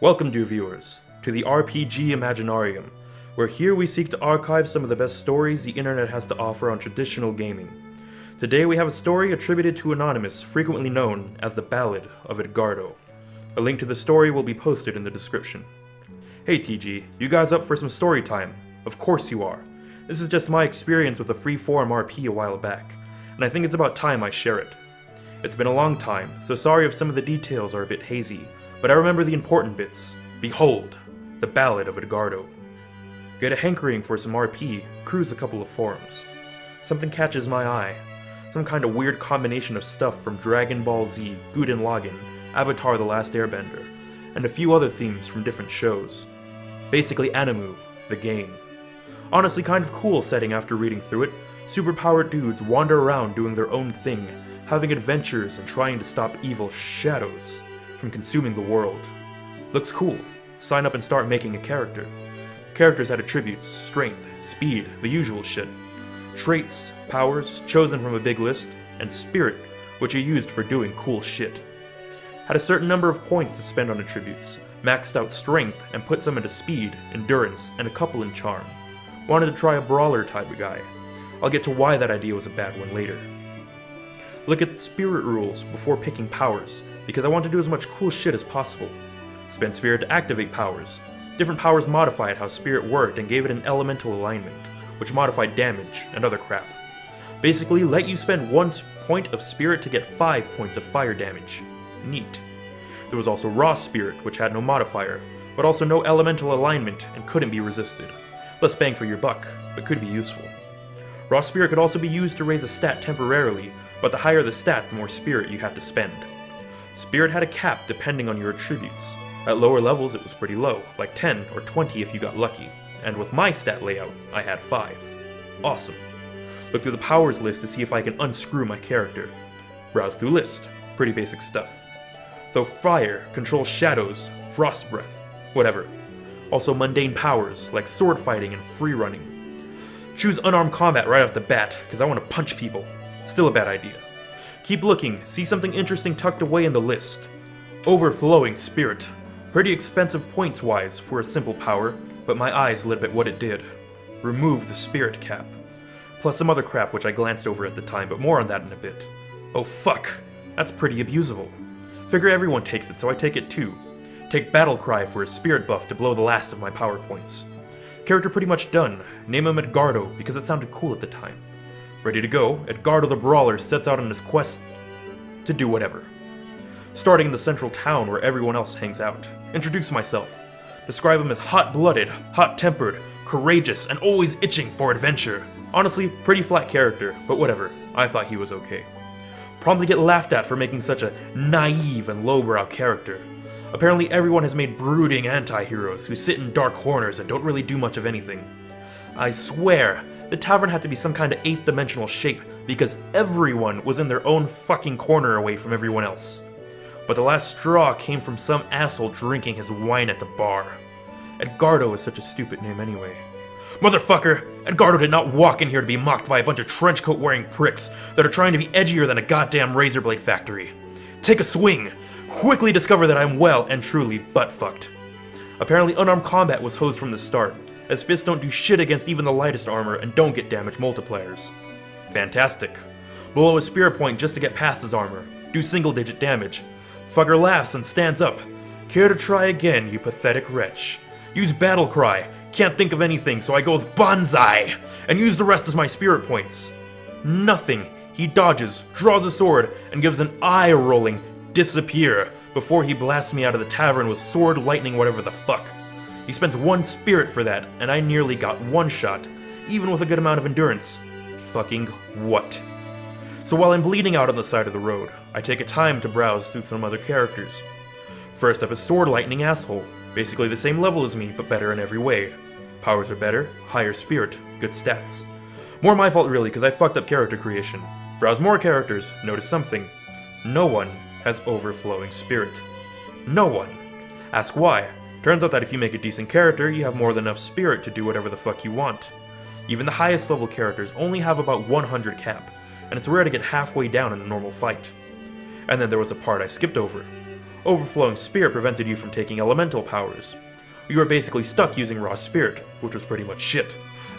Welcome, dear viewers, to the RPG Imaginarium, where here we seek to archive some of the best stories the internet has to offer on traditional gaming. Today we have a story attributed to Anonymous, frequently known as the Ballad of Edgardo. A link to the story will be posted in the description. Hey TG, you guys up for some story time? Of course you are. This is just my experience with a free-form RP a while back, and I think it's about time I share it. It's been a long time, so sorry if some of the details are a bit hazy, but I remember the important bits. Behold, the Ballad of Edgardo. Get a hankering for some RP, cruise a couple of forums. Something catches my eye. Some kind of weird combination of stuff from Dragon Ball Z, Gurren Lagann, Avatar The Last Airbender, and a few other themes from different shows. Basically Animu, the game. Honestly kind of cool setting after reading through it. Superpowered dudes wander around doing their own thing, having adventures and trying to stop evil shadows from consuming the world. Looks cool. Sign up and start making a character. Characters had attributes, strength, speed, the usual shit. Traits, powers, chosen from a big list, and spirit, which you used for doing cool shit. Had a certain number of points to spend on attributes, maxed out strength and put some into speed, endurance, and a couple in charm. Wanted to try a brawler type of guy. I'll get to why that idea was a bad one later. Look at spirit rules before picking powers, because I want to do as much cool shit as possible. Spend spirit to activate powers. Different powers modified how spirit worked and gave it an elemental alignment, which modified damage and other crap. Basically, let you spend 1 point of spirit to get 5 points of fire damage. Neat. There was also raw spirit, which had no modifier, but also no elemental alignment and couldn't be resisted. Less bang for your buck, but could be useful. Raw spirit could also be used to raise a stat temporarily, but the higher the stat, the more spirit you had to spend. Spirit had a cap depending on your attributes. At lower levels it was pretty low, like 10 or 20 if you got lucky, and with my stat layout, I had 5. Awesome. Look through the powers list to see if I can unscrew my character. Browse through list, pretty basic stuff. Though fire, control shadows, frost breath, whatever. Also mundane powers, like sword fighting and free running. Choose unarmed combat right off the bat, because I want to punch people. Still a bad idea. Keep looking, see something interesting tucked away in the list. Overflowing spirit. Pretty expensive points-wise for a simple power, but my eyes lit up at what it did. Remove the spirit cap. Plus some other crap which I glanced over at the time, but more on that in a bit. Oh fuck, that's pretty abusable. Figure everyone takes it, so I take it too. Take Battle Cry for a spirit buff to blow the last of my power points. Character pretty much done. Name him Edgardo because it sounded cool at the time. Ready to go, Edgardo the Brawler sets out on his quest to do whatever. Starting in the central town where everyone else hangs out. Introduce myself. Describe him as hot-blooded, hot-tempered, courageous, and always itching for adventure. Honestly, pretty flat character, but whatever. I thought he was okay. Promptly get laughed at for making such a naive and lowbrow character. Apparently everyone has made brooding anti-heroes who sit in dark corners and don't really do much of anything. I swear, the tavern had to be some kind of 8th dimensional shape because everyone was in their own fucking corner away from everyone else. But the last straw came from some asshole drinking his wine at the bar. Edgardo is such a stupid name anyway. Motherfucker! Edgardo did not walk in here to be mocked by a bunch of trenchcoat wearing pricks that are trying to be edgier than a goddamn razor blade factory. Take a swing! Quickly discover that I'm well and truly butt-fucked. Apparently unarmed combat was hosed from the start, as fists don't do shit against even the lightest armor and don't get damage multipliers. Fantastic. Blow a spirit point just to get past his armor. Do single-digit damage. Fucker laughs and stands up. Care to try again, you pathetic wretch. Use Battle Cry. Can't think of anything, so I go with Banzai, and use the rest as my spirit points. Nothing. He dodges, draws a sword, and gives an eye-rolling disappear before he blasts me out of the tavern with sword lightning whatever the fuck. He spends 1 spirit for that, and I nearly got 1 shot, even with a good amount of endurance. Fucking what? So while I'm bleeding out on the side of the road, I take a time to browse through some other characters. First up is Sword Lightning Asshole, basically the same level as me, but better in every way. Powers are better, higher spirit, good stats. More my fault really, because I fucked up character creation. Browse more characters, notice something. No one has overflowing spirit. No one. Ask why. Turns out that if you make a decent character, you have more than enough spirit to do whatever the fuck you want. Even the highest level characters only have about 100 cap, and it's rare to get halfway down in a normal fight. And then there was a part I skipped over. Overflowing Spirit prevented you from taking elemental powers. You were basically stuck using raw spirit, which was pretty much shit.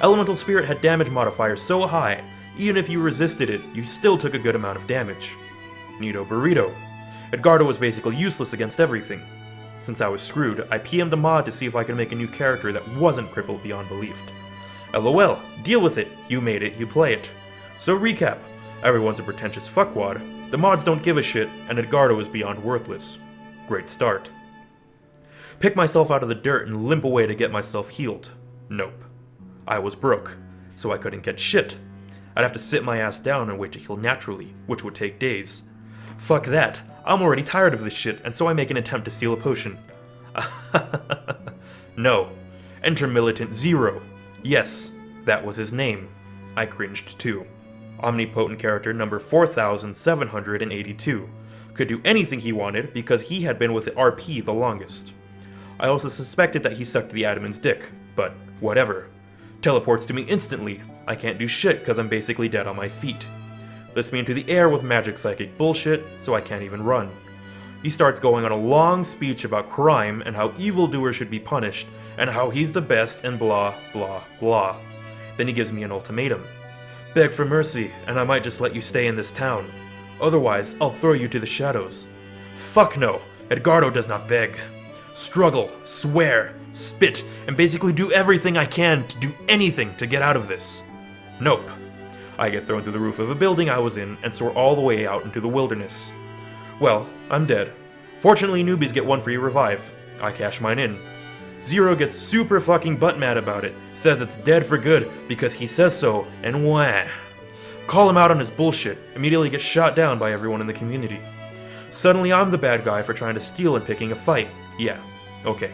Elemental Spirit had damage modifiers so high, even if you resisted it, you still took a good amount of damage. Neato burrito. Edgardo was basically useless against everything. Since I was screwed, I PM'd a mod to see if I could make a new character that wasn't crippled beyond belief. LOL, deal with it, you made it, you play it. So recap, everyone's a pretentious fuckwad, the mods don't give a shit, and Edgardo is beyond worthless. Great start. Pick myself out of the dirt and limp away to get myself healed. Nope. I was broke, so I couldn't get shit. I'd have to sit my ass down and wait to heal naturally, which would take days. Fuck that, I'm already tired of this shit, and so I make an attempt to steal a potion. No. Enter Militant Zero. Yes, that was his name. I cringed too. Omnipotent character number 4782. Could do anything he wanted because he had been with the RP the longest. I also suspected that he sucked the admin's dick, but whatever. Teleports to me instantly. I can't do shit because I'm basically dead on my feet. Lifts me into the air with magic psychic bullshit, so I can't even run. He starts going on a long speech about crime and how evildoers should be punished, and how he's the best and blah blah blah. Then he gives me an ultimatum. Beg for mercy, and I might just let you stay in this town. Otherwise, I'll throw you to the shadows. Fuck no, Edgardo does not beg. Struggle, swear, spit, and basically do everything I can to do anything to get out of this. Nope. I get thrown through the roof of a building I was in and soar all the way out into the wilderness. Well, I'm dead. Fortunately, newbies get one free revive. I cash mine in. Zero gets super fucking butt mad about it, says it's dead for good because he says so, and wah. Call him out on his bullshit, immediately gets shot down by everyone in the community. Suddenly I'm the bad guy for trying to steal and picking a fight. Yeah, okay.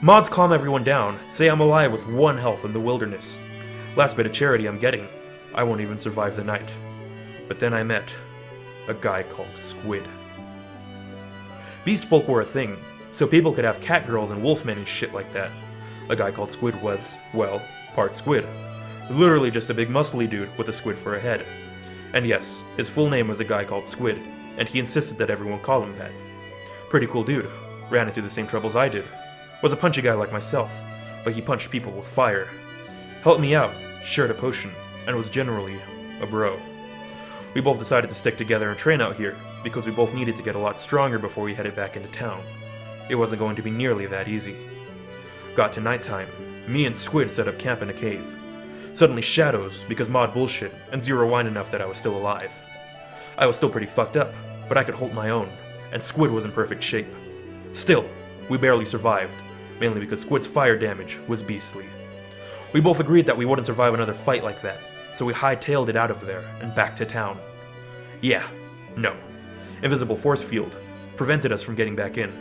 Mods calm everyone down, say I'm alive with 1 health in the wilderness. Last bit of charity I'm getting. I won't even survive the night. But then I met a guy called Squid. Beast folk were a thing, so people could have cat girls and wolfmen and shit like that. A guy called Squid was, well, part squid. Literally just a big muscly dude with a squid for a head. And yes, his full name was a guy called Squid, and he insisted that everyone call him that. Pretty cool dude. Ran into the same troubles I did. Was a punchy guy like myself, but he punched people with fire. Helped me out, shared a potion, and was generally a bro. We both decided to stick together and train out here, because we both needed to get a lot stronger before we headed back into town. It wasn't going to be nearly that easy. Got to nighttime. Me and Squid set up camp in a cave. Suddenly shadows, because mod bullshit, and Zero whined enough that I was still alive. I was still pretty fucked up, but I could hold my own, and Squid was in perfect shape. Still, we barely survived, mainly because Squid's fire damage was beastly. We both agreed that we wouldn't survive another fight like that, so we hightailed it out of there and back to town. Yeah, no. Invisible force field prevented us from getting back in.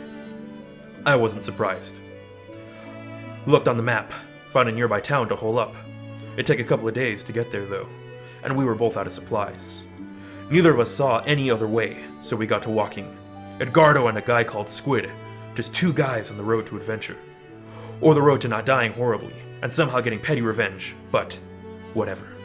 I wasn't surprised. Looked on the map, found a nearby town to hole up. It'd take a couple of days to get there though, and we were both out of supplies. Neither of us saw any other way, so we got to walking. Edgardo and a guy called Squid, just 2 guys on the road to adventure. Or the road to not dying horribly, and somehow getting petty revenge, but whatever.